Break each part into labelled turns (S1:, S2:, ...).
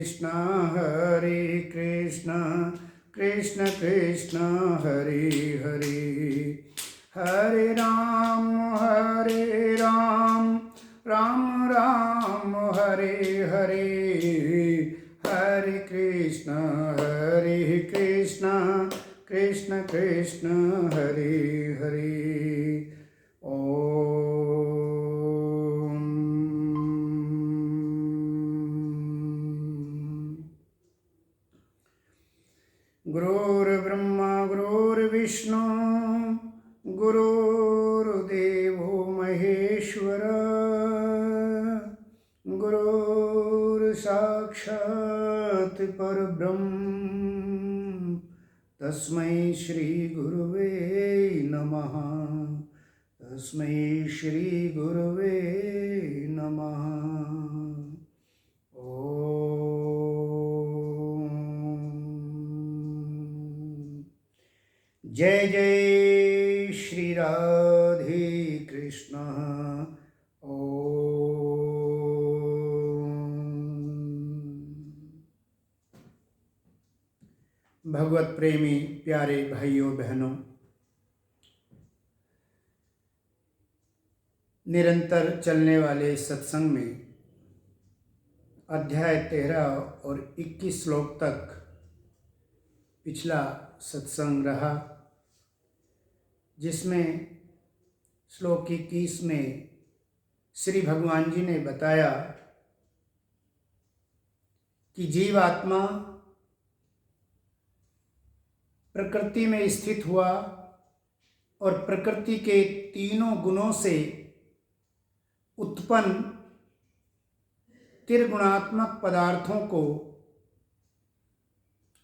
S1: कृष्ण हरे कृष्ण कृष्ण कृष्ण हरे हरे हरे राम राम राम हरे हरे हरे कृष्ण कृष्ण कृष्ण हरे हरे गुरुर्ब्रह्मा गुरुर्विष्णु गुरुर्देवो महेश्वर गुरुर्साक्षात् परब्रह्म तस्मै श्री गुरुवे नमः तस्मै श्री गुरुवे नमः। जय जय श्री राधे कृष्ण। भगवत प्रेमी प्यारे भाइयों बहनों, निरंतर चलने वाले सत्संग में अध्याय 13 और 21 श्लोक तक पिछला सत्संग रहा, जिसमें श्लोक 21 में श्री भगवान जी ने बताया कि जीवात्मा प्रकृति में स्थित हुआ और प्रकृति के तीनों गुणों से उत्पन्न त्रिगुणात्मक पदार्थों को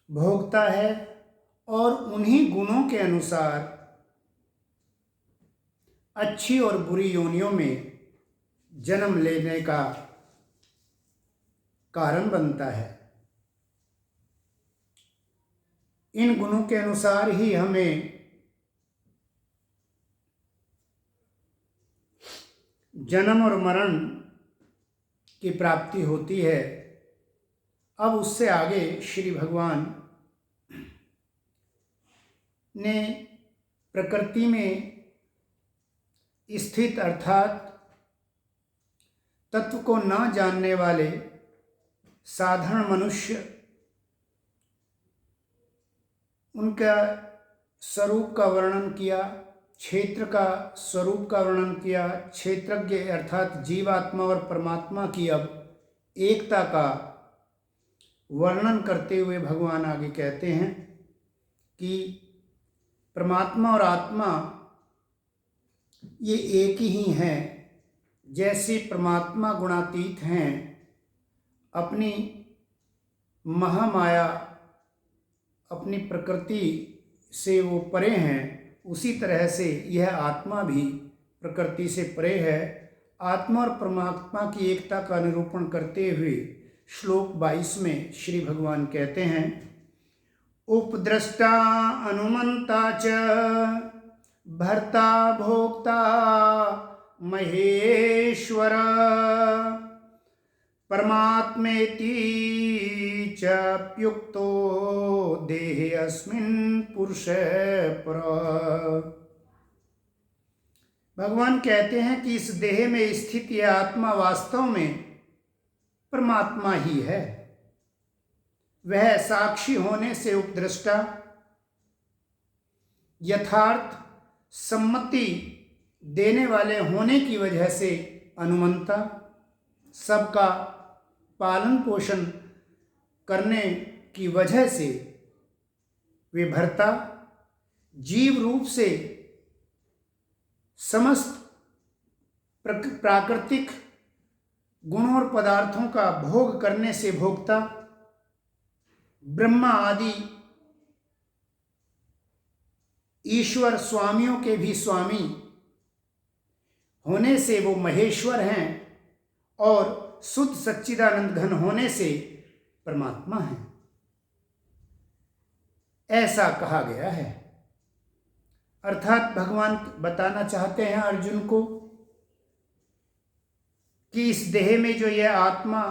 S1: भोगता है और उन्हीं गुणों के अनुसार अच्छी और बुरी योनियों में जन्म लेने का कारण बनता है। इन गुणों के अनुसार ही हमें जन्म और मरण की प्राप्ति होती है। अब उससे आगे श्री भगवान ने प्रकृति में स्थित अर्थात तत्व को न जानने वाले साधारण मनुष्य, उनका स्वरूप का वर्णन किया, क्षेत्र का स्वरूप का वर्णन किया, क्षेत्रज्ञ अर्थात जीवात्मा और परमात्मा की अब एकता का वर्णन करते हुए भगवान आगे कहते हैं कि परमात्मा और आत्मा ये एक ही हैं। जैसे परमात्मा गुणातीत हैं, अपनी महामाया अपनी प्रकृति से वो परे हैं, उसी तरह से यह आत्मा भी प्रकृति से परे है। आत्मा और परमात्मा की एकता का निरूपण करते हुए श्लोक 22 में श्री भगवान कहते हैं, उपद्रष्टा अनुमंता च भर्ता भोक्ता महेश्वर परमात्मेति चप्युक्तो देहे अस्मिन् पुरुषे पर। भगवान कहते हैं कि इस देह में स्थित यह आत्मा वास्तव में परमात्मा ही है। वह साक्षी होने से उपद्रष्टा, यथार्थ सम्मति देने वाले होने की वजह से अनुमंता, सबका पालन पोषण करने की वजह से विभर्ता, जीव रूप से समस्त प्राकृतिक गुणों और पदार्थों का भोग करने से भोक्ता, ब्रह्मा आदि ईश्वर स्वामियों के भी स्वामी होने से वो महेश्वर हैं और शुद्ध सच्चिदानंद घन होने से परमात्मा है, ऐसा कहा गया है। अर्थात भगवान बताना चाहते हैं अर्जुन को कि इस देह में जो यह आत्मा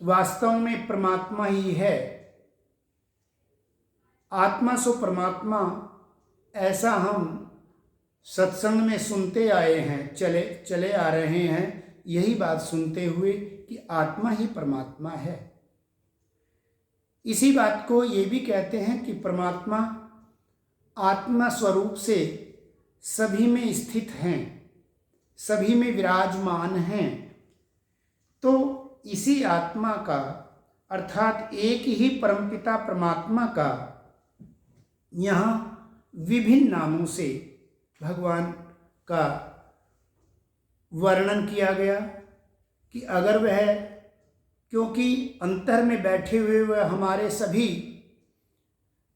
S1: वास्तव में परमात्मा ही है। आत्मा सो परमात्मा, ऐसा हम सत्संग में सुनते आए हैं, चले आ रहे हैं, यही बात सुनते हुए कि आत्मा ही परमात्मा है। इसी बात को ये भी कहते हैं कि परमात्मा आत्मा स्वरूप से सभी में स्थित हैं, सभी में विराजमान हैं। तो इसी आत्मा का अर्थात एक ही परमपिता परमात्मा का यहाँ विभिन्न नामों से भगवान का वर्णन किया गया कि अगर वह, क्योंकि अंतर में बैठे हुए वह हमारे सभी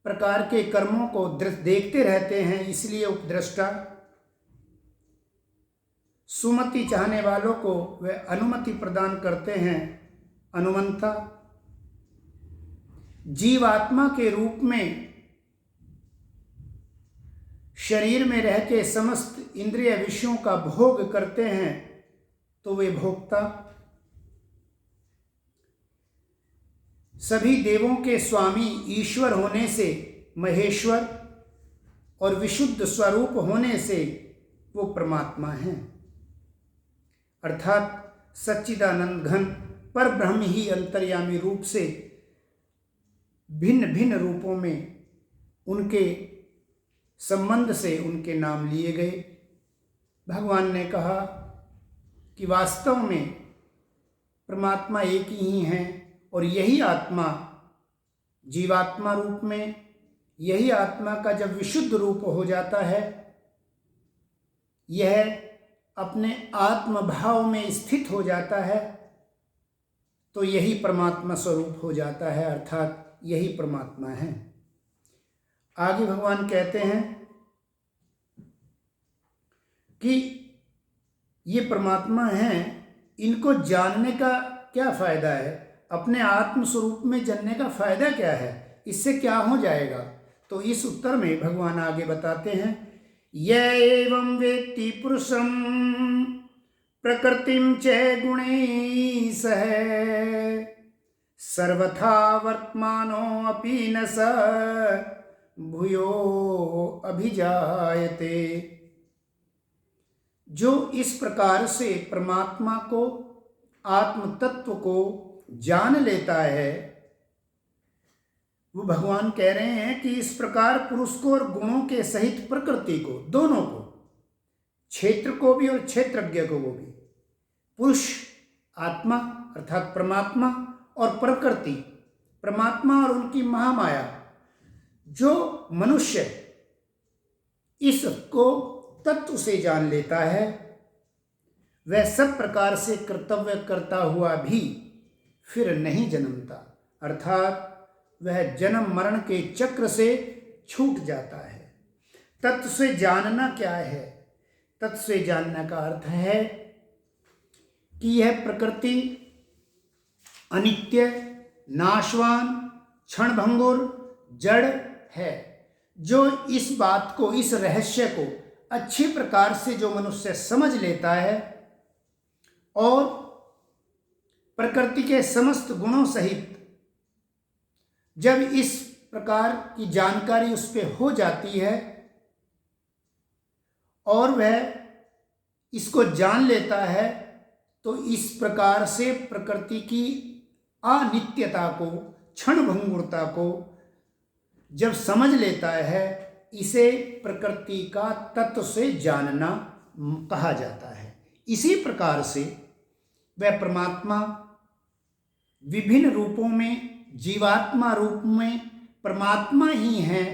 S1: प्रकार के कर्मों को देखते रहते हैं, इसलिए उपद्रष्टा। सुमति चाहने वालों को वह अनुमति प्रदान करते हैं, अनुमंता। जीवात्मा के रूप में शरीर में रह के समस्त इंद्रिय विषयों का भोग करते हैं, तो वे भोक्ता। सभी देवों के स्वामी ईश्वर होने से महेश्वर और विशुद्ध स्वरूप होने से वो परमात्मा हैं, अर्थात सच्चिदानंद घन पर ब्रह्म ही अंतर्यामी रूप से भिन्न भिन्न रूपों में उनके संबंध से उनके नाम लिए गए। भगवान ने कहा कि वास्तव में परमात्मा एक ही हैं और यही आत्मा जीवात्मा रूप में, यही आत्मा का जब विशुद्ध रूप हो जाता है, यह अपने आत्म भाव में स्थित हो जाता है, तो यही परमात्मा स्वरूप हो जाता है, अर्थात यही परमात्मा है। आगे भगवान कहते हैं कि ये परमात्मा हैं, इनको जानने का क्या फायदा है? अपने आत्म स्वरूप में जानने का फायदा क्या है? इससे क्या हो जाएगा? तो इस उत्तर में भगवान आगे बताते हैं, य एवं वेत्ति पुरुषं प्रकृतिं च गुणैः सह सर्वथा वर्तमानो अपि न स भूयो अभिजायते। जो इस प्रकार से परमात्मा को, आत्म तत्व को जान लेता है, वो भगवान कह रहे हैं कि इस प्रकार पुरुष को और गुणों के सहित प्रकृति को, दोनों को, क्षेत्र को भी और क्षेत्रज्ञ को भी, पुरुष आत्मा अर्थात परमात्मा और प्रकृति परमात्मा और उनकी महामाया, जो मनुष्य इसको तत्व से जान लेता है, वह सब प्रकार से कर्तव्य करता हुआ भी फिर नहीं जन्मता, अर्थात वह जन्म मरण के चक्र से छूट जाता है। तत्व से जानना क्या है? तत्व से जानने का अर्थ है कि यह प्रकृति अनित्य, नाशवान, क्षणभंगुर, जड़ है। जो इस बात को, इस रहस्य को अच्छी प्रकार से जो मनुष्य समझ लेता है और प्रकृति के समस्त गुणों सहित जब इस प्रकार की जानकारी उस पर हो जाती है और वह इसको जान लेता है, तो इस प्रकार से प्रकृति की अनित्यता को, क्षणभंगुरता को जब समझ लेता है, इसे प्रकृति का तत्व से जानना कहा जाता है। इसी प्रकार से वह परमात्मा विभिन्न रूपों में, जीवात्मा रूप में परमात्मा ही है।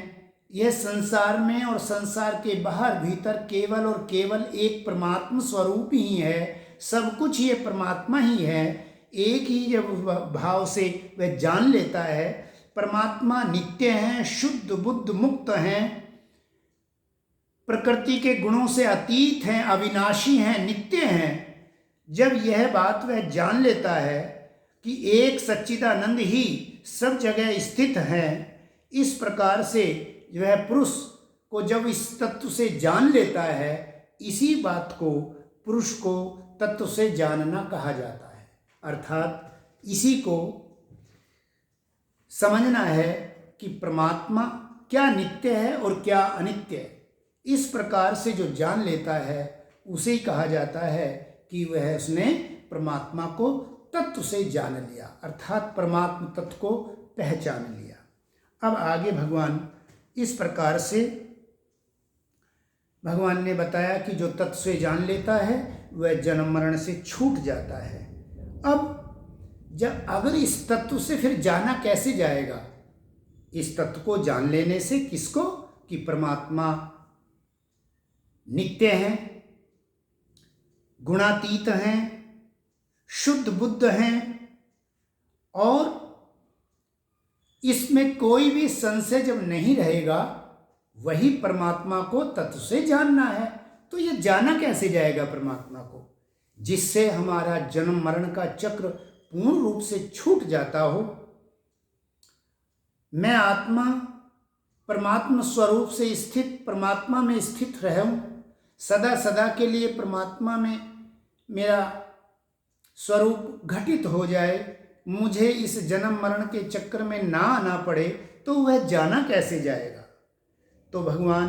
S1: यह संसार में और संसार के बाहर भीतर केवल और केवल एक परमात्मा स्वरूप ही है। सब कुछ ये परमात्मा ही है। एक ही जब भाव से वह जान लेता है, परमात्मा नित्य हैं, शुद्ध बुद्ध मुक्त हैं, प्रकृति के गुणों से अतीत हैं, अविनाशी हैं, नित्य हैं। जब यह बात वह जान लेता है कि एक सच्चिदानंद ही सब जगह स्थित है, इस प्रकार से वह पुरुष को जब इस तत्व से जान लेता है, इसी बात को पुरुष को तत्व से जानना कहा जाता है। अर्थात इसी को समझना है कि परमात्मा क्या नित्य है और क्या अनित्य है। इस प्रकार से जो जान लेता है उसे ही कहा जाता है कि वह उसने परमात्मा को तत्व से जान लिया, अर्थात परमात्मा तत्व को पहचान लिया। अब आगे भगवान इस प्रकार से भगवान ने बताया कि जो तत्व से जान लेता है वह जन्म मरण से छूट जाता है। अब जब अगर इस तत्व से फिर जाना कैसे जाएगा? इस तत्व को जान लेने से किसको? कि परमात्मा नित्य हैं, गुणातीत हैं, शुद्ध बुद्ध हैं और इसमें कोई भी संशय जब नहीं रहेगा, वही परमात्मा को तत्व से जानना है। तो ये जाना कैसे जाएगा परमात्मा को? जिससे हमारा जन्म मरण का चक्र पूर्ण रूप से छूट जाता हो। मैं आत्मा परमात्मा स्वरूप से स्थित परमात्मा में स्थित रहूं, सदा सदा के लिए परमात्मा में मेरा स्वरूप घटित हो जाए, मुझे इस जन्म मरण के चक्कर में ना आना पड़े, तो वह जाना कैसे जाएगा? तो भगवान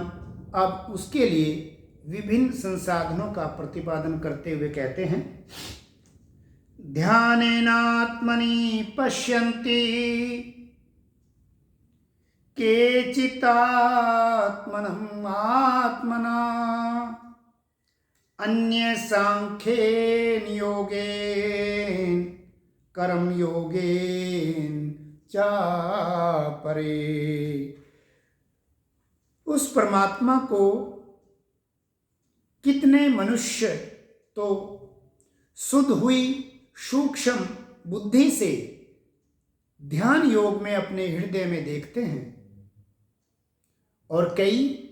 S1: अब उसके लिए विभिन्न संसाधनों का प्रतिपादन करते हुए कहते हैं, ध्यानेनात्मनि पश्यन्ति केचिदात्मनम् आत्मना अन्ये सांख्येन योगेन कर्म योगेन चापरे। उस परमात्मा को कितने मनुष्य तो शुद्ध हुई सूक्ष्म बुद्धि से ध्यान योग में अपने हृदय में देखते हैं और कई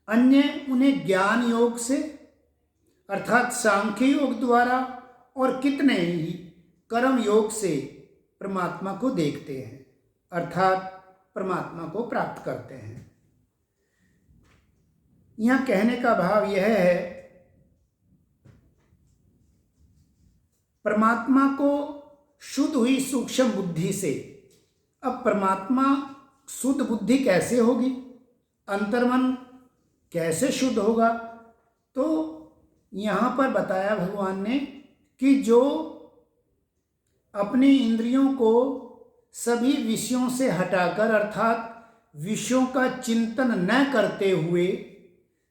S1: अन्य उन्हें ज्ञान योग से अर्थात सांख्य योग द्वारा और कितने ही कर्म योग से परमात्मा को देखते हैं, अर्थात परमात्मा को प्राप्त करते हैं। यहाँ कहने का भाव यह है, परमात्मा को शुद्ध हुई सूक्ष्म बुद्धि से। अब परमात्मा शुद्ध बुद्धि कैसे होगी? अंतर्मन कैसे शुद्ध होगा? तो यहाँ पर बताया भगवान ने कि जो अपनी इंद्रियों को सभी विषयों से हटाकर अर्थात विषयों का चिंतन न करते हुए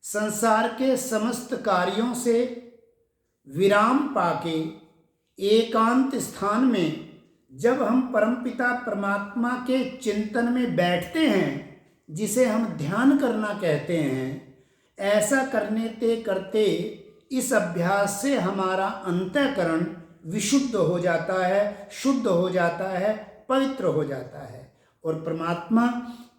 S1: संसार के समस्त कार्यों से विराम पाके एकांत स्थान में जब हम परमपिता परमात्मा के चिंतन में बैठते हैं, जिसे हम ध्यान करना कहते हैं, ऐसा करने करते इस अभ्यास से हमारा अंतःकरण विशुद्ध हो जाता है, शुद्ध हो जाता है, पवित्र हो जाता है। और परमात्मा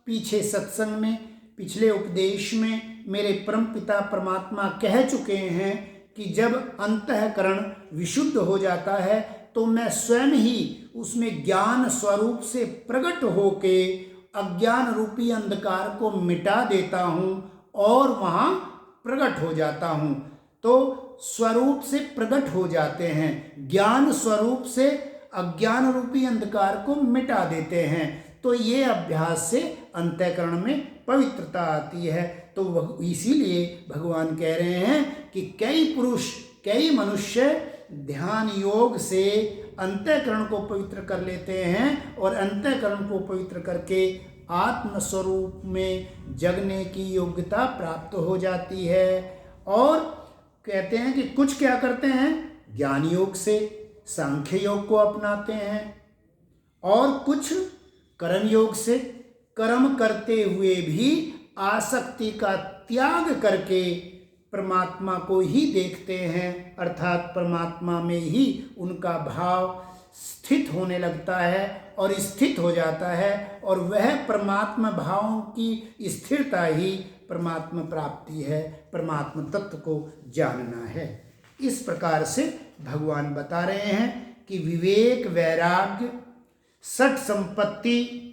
S1: पीछे सत्संग में, पिछले उपदेश में मेरे परमपिता परमात्मा कह चुके हैं कि जब अंतःकरण विशुद्ध हो जाता है तो मैं स्वयं ही उसमें ज्ञान स्वरूप से प्रकट होके अज्ञान रूपी अंधकार को मिटा देता हूँ और वहाँ प्रकट हो जाता हूँ। तो स्वरूप से प्रकट हो जाते हैं, ज्ञान स्वरूप से अज्ञान रूपी अंधकार को मिटा देते हैं। तो ये अभ्यास से अंतःकरण में पवित्रता आती है। तो इसीलिए भगवान कह रहे हैं कि कई पुरुष, कई मनुष्य ध्यान योग से अंतःकरण को पवित्र कर लेते हैं और अंतःकरण को पवित्र करके आत्म स्वरूप में जगने की योग्यता प्राप्त हो जाती है। और कहते हैं कि कुछ क्या करते हैं, ज्ञान योग से सांख्य योग को अपनाते हैं और कुछ कर्म योग से कर्म करते हुए भी आसक्ति का त्याग करके परमात्मा को ही देखते हैं, अर्थात परमात्मा में ही उनका भाव स्थित होने लगता है और स्थित हो जाता है। और वह परमात्मा भावों की स्थिरता ही परमात्मा प्राप्ति है, परमात्मा तत्व को जानना है। इस प्रकार से भगवान बता रहे हैं कि विवेक, वैराग्य, सठ संपत्ति,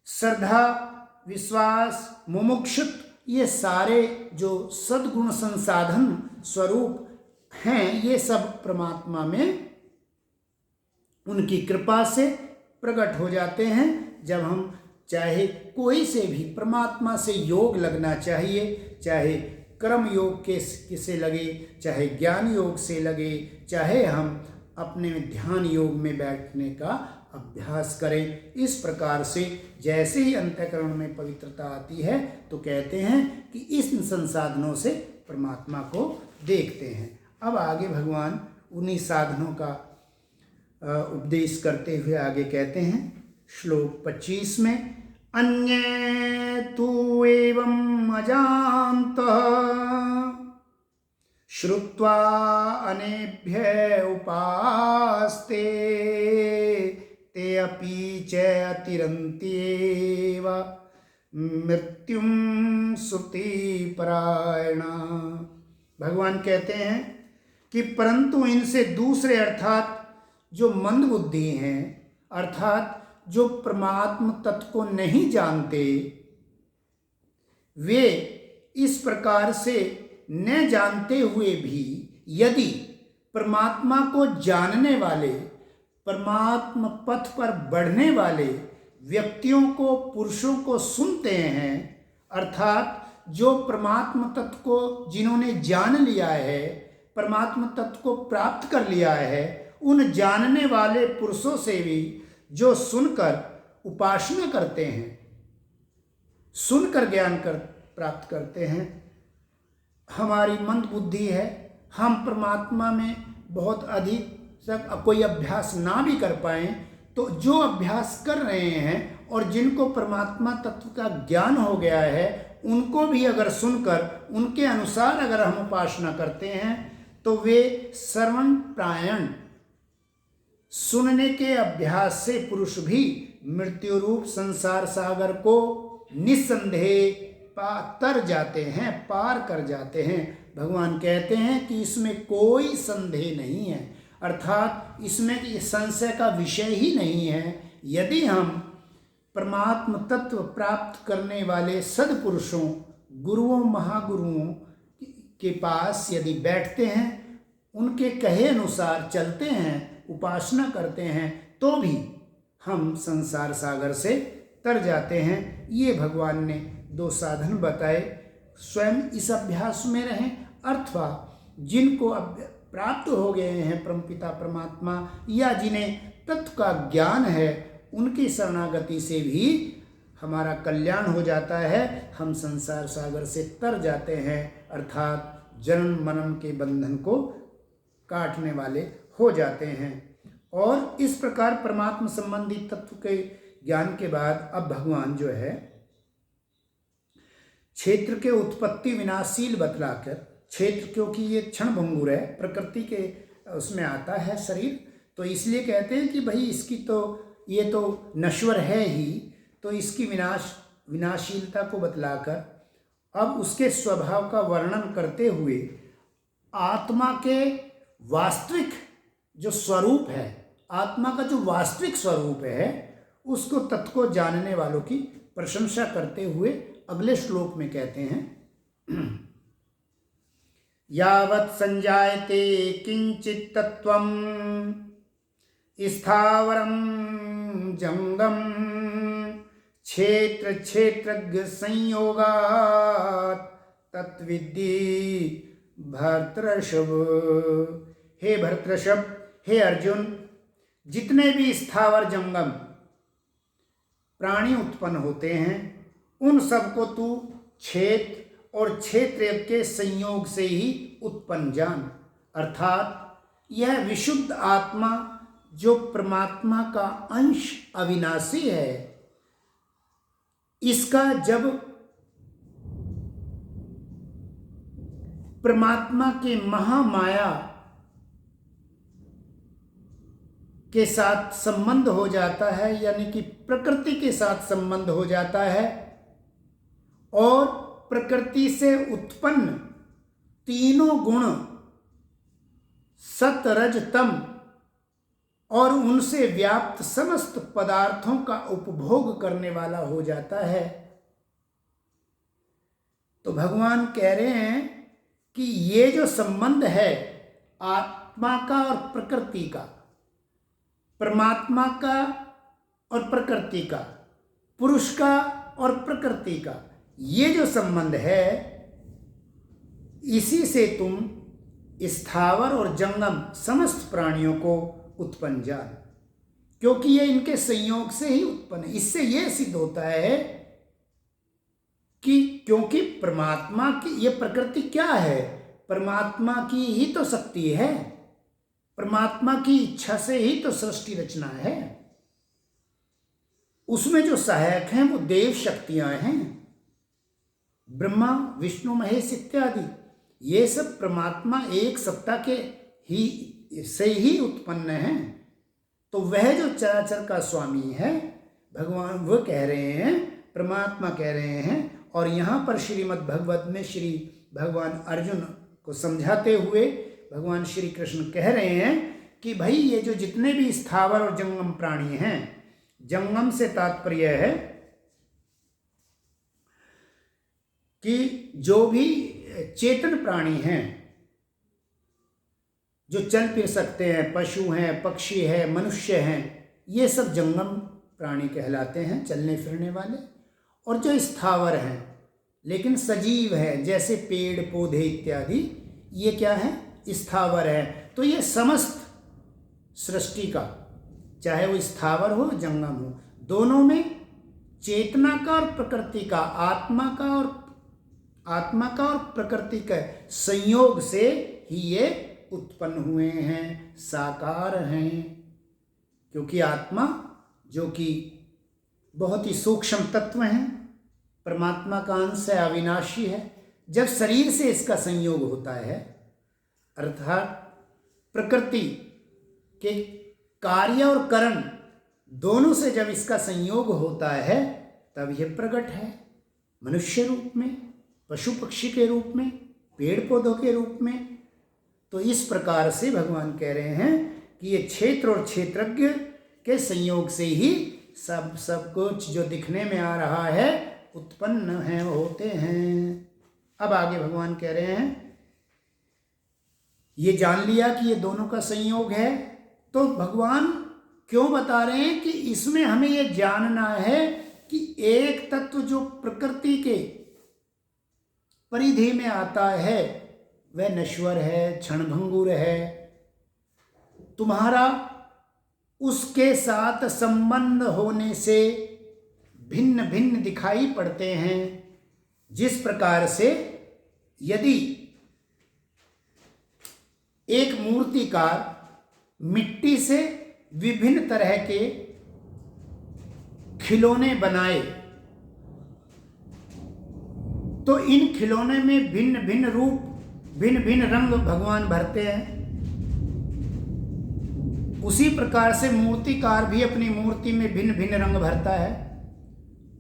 S1: श्रद्धा, विश्वास, मुमुक्षुत्व, ये सारे जो सद्गुण संसाधन स्वरूप हैं, ये सब परमात्मा में उनकी कृपा से प्रकट हो जाते हैं। जब हम चाहे कोई से भी परमात्मा से योग लगना चाहिए, चाहे कर्म योग के से लगे, चाहे ज्ञान योग से लगे, चाहे हम अपने ध्यान योग में बैठने का अभ्यास करें, इस प्रकार से जैसे ही अंतःकरण में पवित्रता आती है तो कहते हैं कि इस संसाधनों से परमात्मा को देखते हैं। अब आगे भगवान उन्हीं साधनों का उपदेश करते हुए आगे कहते हैं श्लोक 25 में, अन्ये तु एवं अजान्तः श्रुत्वा अनेभ्य उपास्ते ते अपि च अतिरन्त्येव मृत्युं श्रुति परायणा। भगवान कहते हैं कि परंतु इनसे दूसरे अर्थात जो मंद बुद्धि हैं, अर्थात जो परमात्म तत्व को नहीं जानते, वे इस प्रकार से न जानते हुए भी यदि परमात्मा को जानने वाले, परमात्म पथ पर बढ़ने वाले व्यक्तियों को, पुरुषों को सुनते हैं, अर्थात जो परमात्म तत्व को जिन्होंने जान लिया है, परमात्म तत्व को प्राप्त कर लिया है, उन जानने वाले पुरुषों से भी जो सुनकर उपासना करते हैं, सुनकर ज्ञान प्राप्त करते हैं। हमारी मंद बुद्धि है, हम परमात्मा में बहुत अधिक कोई अभ्यास ना भी कर पाएं, तो जो अभ्यास कर रहे हैं और जिनको परमात्मा तत्व का ज्ञान हो गया है, उनको भी अगर सुनकर उनके अनुसार अगर हम उपासना करते हैं तो वे श्रवण प्रायण, सुनने के अभ्यास से पुरुष भी मृत्यु रूप संसार सागर को निस्संदेह तर जाते हैं, पार कर जाते हैं। भगवान कहते हैं कि इसमें कोई संदेह नहीं है, अर्थात इसमें संशय का विषय ही नहीं है। यदि हम परमात्म तत्व प्राप्त करने वाले सद्पुरुषों, गुरुओं, महागुरुओं के पास यदि बैठते हैं, उनके कहे अनुसार चलते हैं, उपासना करते हैं, तो भी हम संसार सागर से तर जाते हैं। ये भगवान ने 2 साधन बताए। स्वयं इस अभ्यास में रहें, अथवा जिनको प्राप्त हो गए हैं परमपिता परमात्मा, या जिन्हें तत्व का ज्ञान है, उनकी शरणागति से भी हमारा कल्याण हो जाता है। हम संसार सागर से तर जाते हैं, अर्थात जन्म मरण के बंधन को काटने वाले हो जाते हैं। और इस प्रकार परमात्मा संबंधी तत्व के ज्ञान के बाद अब भगवान जो है क्षेत्र के उत्पत्ति विनाशील बतलाकर, क्षेत्र क्योंकि ये क्षण भंगुर है, प्रकृति के उसमें आता है शरीर, तो इसलिए कहते हैं कि भाई इसकी तो ये तो नश्वर है ही, तो इसकी विनाशीलता को बतलाकर अब उसके स्वभाव का वर्णन करते हुए आत्मा के वास्तविक जो स्वरूप है, आत्मा का जो वास्तविक स्वरूप है, उसको तत्व को जानने वालों की प्रशंसा करते हुए अगले श्लोक में कहते हैं, यावत् संजायते किंचित तत्वं स्थावरं जंगम क्षेत्र क्षेत्रज्ञ संयोगात् तत्विद्धि भर्तृषभ। हे भर्तृषभ, हे अर्जुन, जितने भी स्थावर जंगम प्राणी उत्पन्न होते हैं, उन सबको तू क्षेत्र और क्षेत्र के संयोग से ही उत्पन्न जान। अर्थात यह विशुद्ध आत्मा जो परमात्मा का अंश अविनाशी है, इसका जब परमात्मा के महामाया के साथ संबंध हो जाता है, यानी कि प्रकृति के साथ संबंध हो जाता है, और प्रकृति से उत्पन्न तीनों गुण सत रज तम और उनसे व्याप्त समस्त पदार्थों का उपभोग करने वाला हो जाता है, तो भगवान कह रहे हैं कि ये जो संबंध है आत्मा का और प्रकृति का, परमात्मा का और प्रकृति का, पुरुष का और प्रकृति का ये जो संबंध है, इसी से तुम स्थावर और जंगम समस्त प्राणियों को उत्पन्न जान, क्योंकि ये इनके संयोग से ही उत्पन्न है। इससे ये सिद्ध होता है कि क्योंकि परमात्मा की ये प्रकृति क्या है, परमात्मा की ही तो शक्ति है, परमात्मा की इच्छा से ही तो सृष्टि रचना है। उसमें जो सहायक हैं वो देव शक्तियां हैं, ब्रह्मा विष्णु महेश इत्यादि, ये सब परमात्मा एक सत्ता के ही से ही उत्पन्न हैं। तो वह जो चराचर का स्वामी है भगवान, वो कह रहे हैं, परमात्मा कह रहे हैं। और यहाँ पर श्रीमद् भगवत में श्री भगवान अर्जुन को समझाते हुए भगवान श्री कृष्ण कह रहे हैं कि भाई ये जो जितने भी स्थावर और जंगम प्राणी हैं, जंगम से तात्पर्य है कि जो भी चेतन प्राणी हैं, जो चल फिर सकते हैं, पशु हैं, पक्षी है, मनुष्य हैं, ये सब जंगम प्राणी कहलाते हैं, चलने फिरने वाले। और जो स्थावर हैं लेकिन सजीव है, जैसे पेड़ पौधे इत्यादि, ये क्या है, स्थावर है। तो ये समस्त सृष्टि का, चाहे वो स्थावर हो जंगम हो, दोनों में चेतना का और प्रकृति का, आत्मा का और प्रकृति का संयोग से ही ये उत्पन्न हुए हैं, साकार हैं। क्योंकि आत्मा जो कि बहुत ही सूक्ष्म तत्व है, परमात्मा का अंश है, अविनाशी है, जब शरीर से इसका संयोग होता है, अर्थात प्रकृति के कार्य और करण दोनों से जब इसका संयोग होता है, तब यह प्रकट है मनुष्य रूप में, पशु पक्षी के रूप में, पेड़ पौधों के रूप में। तो इस प्रकार से भगवान कह रहे हैं कि ये क्षेत्र और क्षेत्रज्ञ के संयोग से ही सब कुछ जो दिखने में आ रहा है उत्पन्न है, होते हैं। अब आगे भगवान कह रहे हैं, ये जान लिया कि ये दोनों का संयोग है, तो भगवान क्यों बता रहे हैं कि इसमें हमें ये जानना है कि एक तत्व जो प्रकृति के परिधि में आता है वह नश्वर है, क्षणभंगुर है। तुम्हारा उसके साथ संबंध होने से भिन्न भिन्न दिखाई पड़ते हैं। जिस प्रकार से यदि एक मूर्तिकार मिट्टी से विभिन्न तरह के खिलौने बनाए, तो इन खिलौने में भिन्न भिन्न रूप, भिन्न भिन्न रंग भगवान भरते हैं। उसी प्रकार से मूर्तिकार भी अपनी मूर्ति में भिन्न भिन्न रंग भरता है,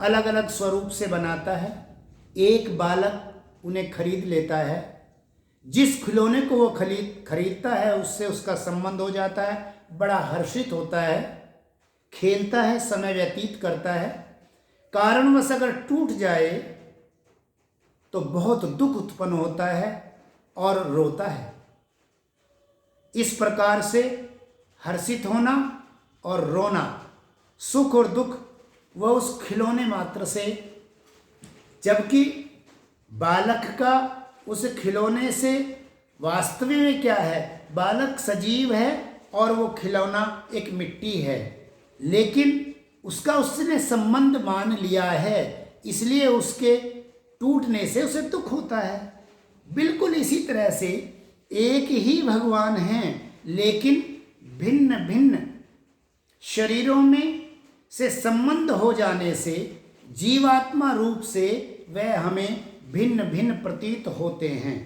S1: अलग अलग स्वरूप से बनाता है। एक बालक उन्हें खरीद लेता है, जिस खिलौने को वो खरीदता है उससे उसका संबंध हो जाता है, बड़ा हर्षित होता है, खेलता है, समय व्यतीत करता है। कारणवश अगर टूट जाए तो बहुत दुख उत्पन्न होता है और रोता है। इस प्रकार से हर्षित होना और रोना, सुख और दुख, वह उस खिलौने मात्र से, जबकि बालक का उस खिलौने से वास्तविक में क्या है, बालक सजीव है और वो खिलौना एक मिट्टी है, लेकिन उसका उसने संबंध मान लिया है, इसलिए उसके टूटने से उसे दुख होता है। बिल्कुल इसी तरह से एक ही भगवान हैं, लेकिन भिन्न भिन्न शरीरों में से संबंध हो जाने से जीवात्मा रूप से वह हमें भिन्न भिन्न प्रतीत होते हैं।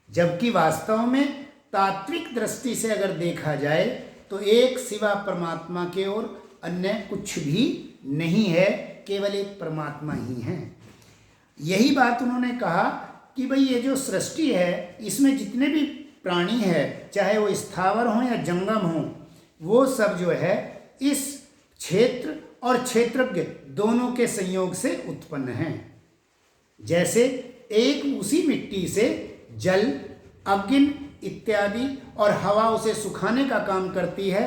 S1: जबकि वास्तव में तात्विक दृष्टि से अगर देखा जाए तो एक सिवा परमात्मा के और अन्य कुछ भी नहीं है, केवल एक परमात्मा ही है। यही बात उन्होंने कहा कि भाई ये जो सृष्टि है, इसमें जितने भी प्राणी है, चाहे वो स्थावर हों या जंगम हों, वो सब जो है इस क्षेत्र और क्षेत्रज्ञ दोनों के संयोग से उत्पन्न हैं। जैसे एक उसी मिट्टी से जल, अग्नि इत्यादि और हवा उसे सुखाने का काम करती है,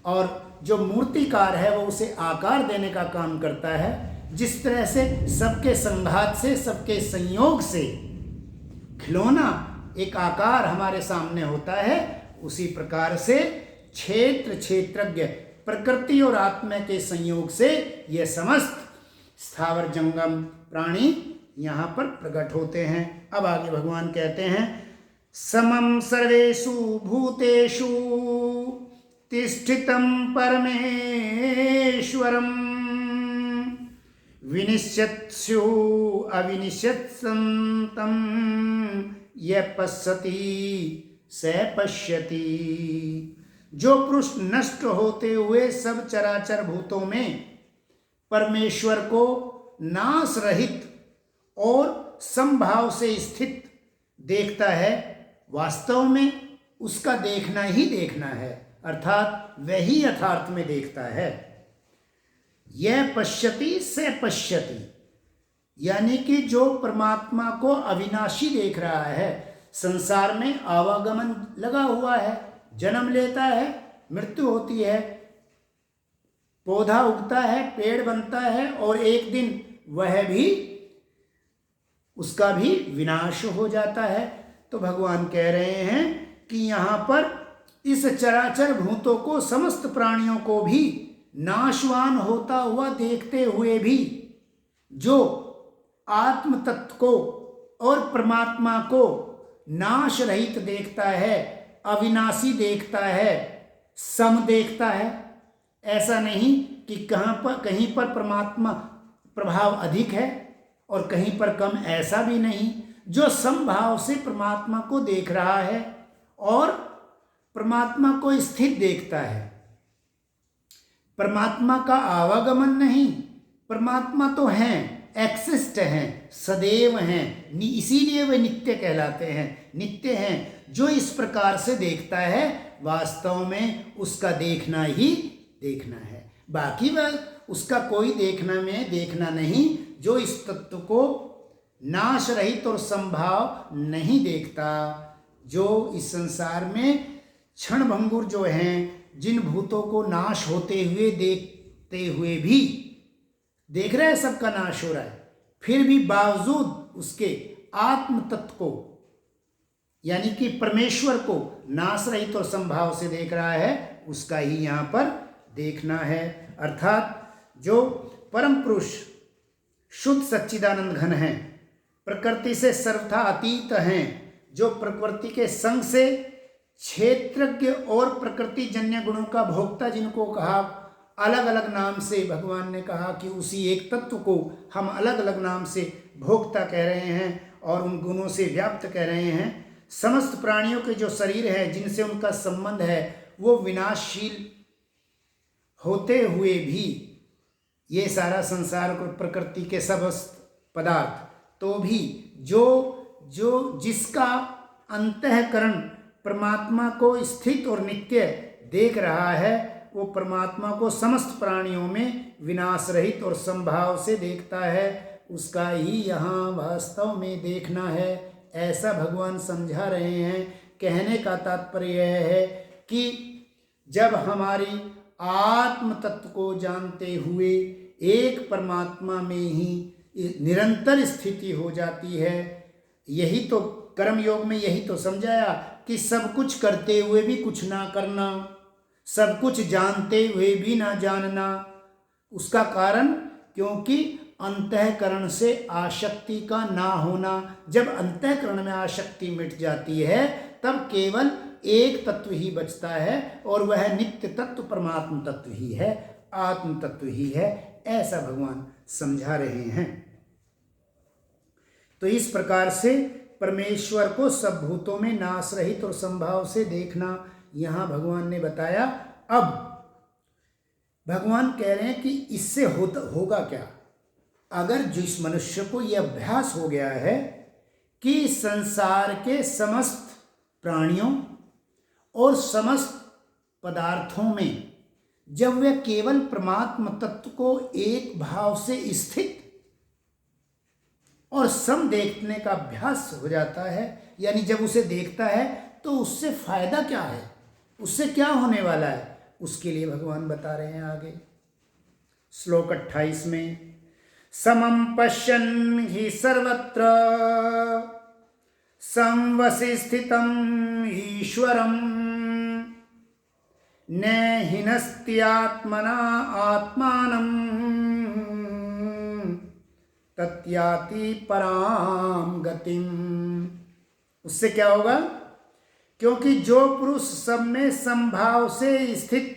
S1: और जो मूर्तिकार है वो उसे आकार देने का काम करता है। जिस तरह से सबके संघात से, सबके संयोग से खिलौना एक आकार हमारे सामने होता है, उसी प्रकार से क्षेत्र, क्षेत्रज्ञ, प्रकृति और आत्मा के संयोग से यह समस्त स्थावर जंगम प्राणी यहाँ पर प्रकट होते हैं। अब आगे भगवान कहते हैं, समम सर्वेषु भूतेषु तिष्ठितं परमेश्वरं विनिश्यत्स्यो अविनिश्यत्सन्तं यः पश्यति स पश्यति। जो पुरुष नष्ट होते हुए सब चराचर भूतों में परमेश्वर को नाश रहित और समभाव से स्थित देखता है, वास्तव में उसका देखना ही देखना है, अर्थात वही यथार्थ में देखता है। यह पश्यति से पश्यति, यानी कि जो परमात्मा को अविनाशी देख रहा है, संसार में आवागमन लगा हुआ है, जन्म लेता है, मृत्यु होती है, पौधा उगता है, पेड़ बनता है और एक दिन वह भी, उसका भी विनाश हो जाता है। तो भगवान कह रहे हैं कि यहाँ पर इस चराचर भूतों को, समस्त प्राणियों को भी नाशवान होता हुआ देखते हुए भी जो आत्म तत्व को और परमात्मा को नाश रहित देखता है, अविनाशी देखता है, सम देखता है। ऐसा नहीं कि कहीं पर परमात्मा प्रभाव अधिक है और कहीं पर कम, ऐसा भी नहीं। जो समभाव से परमात्मा को देख रहा है और परमात्मा को स्थित देखता है। परमात्मा का आवागमन नहीं, परमात्मा तो हैं, एक्सिस्ट हैं, सदैव हैं, इसीलिए वे नित्य कहलाते हैं, नित्य हैं। जो इस प्रकार से देखता है, वास्तव में उसका देखना ही देखना है, बाकी वह उसका कोई देखना नहीं। जो इस तत्व को नाश रहित और संभाव नहीं देखता, जो इस संसार में क्षण भंगुर जो हैं, जिन भूतों को नाश होते हुए देखते हुए भी देख रहे हैं सबका नाश हो रहा है, फिर भी बावजूद उसके आत्म तत्व को, यानी कि परमेश्वर को नाश रहित और संभाव से देख रहा है, उसका ही यहाँ पर देखना है। अर्थात जो परम पुरुष शुद्ध सच्चिदानंद घन हैं, प्रकृति से सर्वथा अतीत हैं, जो प्रकृति के संग से क्षेत्रज्ञ और प्रकृति जन्य गुणों का भोक्ता, जिनको कहा अलग अलग नाम से, भगवान ने कहा कि उसी एक तत्व को हम अलग अलग नाम से भोक्ता कह रहे हैं और उन गुणों से व्याप्त कह रहे हैं। समस्त प्राणियों के जो शरीर है, जिनसे उनका संबंध है, वो विनाशशील होते हुए भी, ये सारा संसार को, प्रकृति के सब पदार्थ, तो भी जिसका अंतःकरण परमात्मा को स्थित और नित्य देख रहा है, वो परमात्मा को समस्त प्राणियों में विनाश रहित और संभाव से देखता है, उसका ही यहाँ वास्तव में देखना है। ऐसा भगवान समझा रहे हैं। कहने का तात्पर्य यह है कि जब हमारी आत्म तत्व को जानते हुए एक परमात्मा में ही निरंतर स्थिति हो जाती है, यही तो कर्म योग में यही तो समझाया कि सब कुछ करते हुए भी कुछ ना करना, सब कुछ जानते हुए भी ना जानना। उसका कारण क्योंकि अंतःकरण से आसक्ति का ना होना। जब अंतःकरण में आसक्ति मिट जाती है, तब केवल एक तत्व ही बचता है और वह नित्य तत्व परमात्म तत्व ही है, आत्म तत्व ही है। ऐसा भगवान समझा रहे हैं। तो इस प्रकार से परमेश्वर को सब भूतों में नाश रहित और संभाव से देखना यहाँ भगवान ने बताया। अब भगवान कह रहे हैं कि इससे होगा क्या। अगर जिस मनुष्य को यह अभ्यास हो गया है कि संसार के समस्त प्राणियों और समस्त पदार्थों में जब वह केवल परमात्म तत्व को एक भाव से स्थित और सम देखने का अभ्यास हो जाता है, यानी जब उसे देखता है तो उससे फायदा क्या है, उससे क्या होने वाला है, उसके लिए भगवान बता रहे हैं आगे श्लोक 28 में, समं पश्यन् हि सर्वत्र संवसि स्थितम् ईश्वरम् न हिनस्ति आत्मना आत्मानं तत्याति पराम गतिम। उससे क्या होगा? क्योंकि जो पुरुष सब में समभाव से स्थित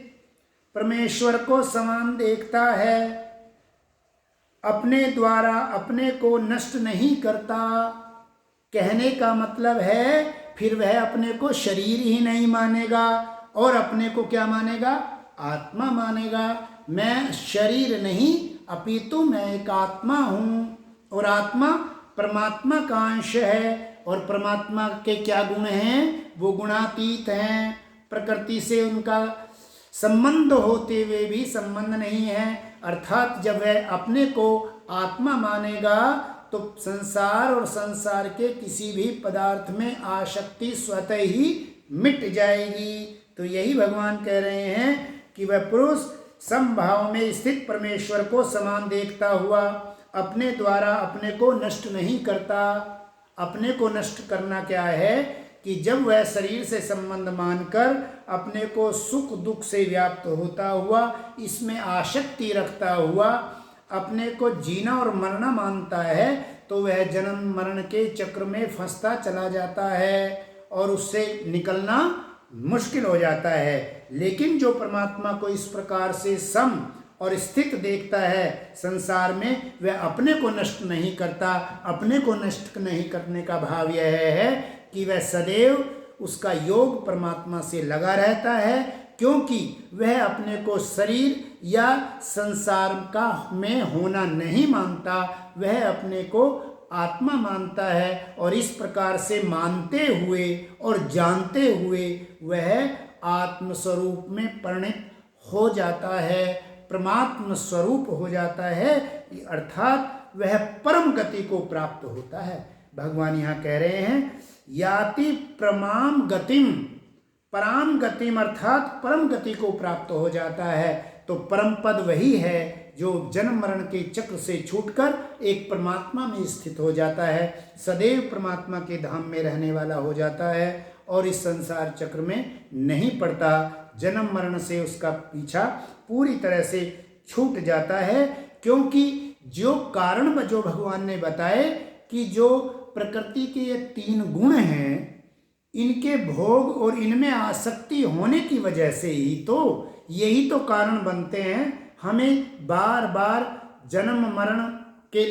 S1: परमेश्वर को समान देखता है, अपने द्वारा अपने को नष्ट नहीं करता, कहने का मतलब है फिर वह अपने को शरीर ही नहीं मानेगा और अपने को क्या मानेगा? आत्मा मानेगा। मैं शरीर नहीं अपितु मैं एक आत्मा हूँ और आत्मा परमात्मा का अंश है। और परमात्मा के क्या गुण हैं? वो गुणातीत हैं, प्रकृति से उनका संबंध होते हुए भी संबंध नहीं है। अर्थात जब वह अपने को आत्मा मानेगा तो संसार और संसार के किसी भी पदार्थ में आसक्ति स्वतः ही मिट जाएगी। तो यही भगवान कह रहे हैं कि वह पुरुष समभाव में स्थित परमेश्वर को समान देखता हुआ अपने द्वारा अपने को नष्ट नहीं करता। अपने को नष्ट करना क्या है कि जब वह शरीर से संबंध मानकर अपने को सुख दुख से व्याप्त होता हुआ, इसमें आसक्ति रखता हुआ अपने को जीना और मरना मानता है, तो वह जन्म मरण के चक्र में फंसता चला जाता है और उससे निकलना मुश्किल हो जाता है। लेकिन जो परमात्मा को इस प्रकार से सम और स्थित देखता है संसार में, वह अपने को नष्ट नहीं करता। अपने को नष्ट नहीं करने का भाव यह है कि वह सदैव उसका योग परमात्मा से लगा रहता है, क्योंकि वह अपने को शरीर या संसार का में होना नहीं मानता, वह अपने को आत्मा मानता है। और इस प्रकार से मानते हुए और जानते हुए वह आत्मस्वरूप में परिणत हो जाता है, परमात्म स्वरूप हो जाता है, अर्थात वह परम गति को प्राप्त होता है। भगवान यहाँ कह रहे हैं याति परमाम गतिम, पराम गतिम अर्थात परम गति को प्राप्त हो जाता है। तो परम पद वही है जो जन्म मरण के चक्र से छूटकर एक परमात्मा में स्थित हो जाता है, सदैव परमात्मा के धाम में रहने वाला हो जाता है और इस संसार चक्र में नहीं पड़ता। जन्म मरण से उसका पीछा पूरी तरह से छूट जाता है, क्योंकि जो कारण जो भगवान ने बताए कि जो प्रकृति के ये 3 गुण हैं, इनके भोग और इनमें आसक्ति होने की वजह से ही तो यही तो कारण बनते हैं हमें बार बार जन्म मरण के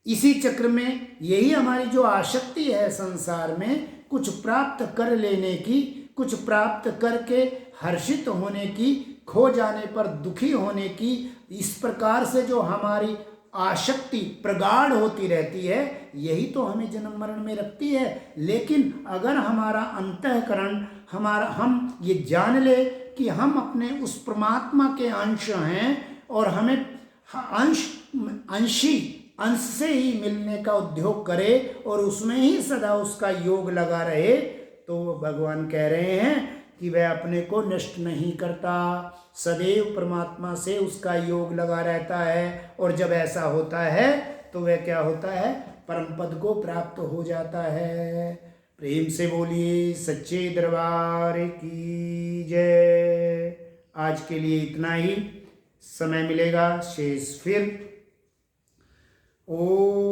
S1: इसी चक्र में। यही हमारी जो आसक्ति है संसार में, कुछ प्राप्त कर लेने की, कुछ प्राप्त करके हर्षित होने की, खो जाने पर दुखी होने की, इस प्रकार से जो हमारी आसक्ति प्रगाढ़ होती रहती है, यही तो हमें जन्म मरण में रखती है। लेकिन अगर हमारा अंतःकरण हम ये जान ले कि हम अपने उस परमात्मा के अंश हैं और हमें अंश से ही मिलने का उद्योग करे और उसमें ही सदा उसका योग लगा रहे, तो भगवान कह रहे हैं कि वह अपने को नष्ट नहीं करता, सदैव परमात्मा से उसका योग लगा रहता है। और जब ऐसा होता है तो वह क्या होता है? परम पद को प्राप्त हो जाता है। प्रेम से बोलिए सच्चे दरबार की जय। आज के लिए इतना ही, समय मिलेगा शेष फिर। ओम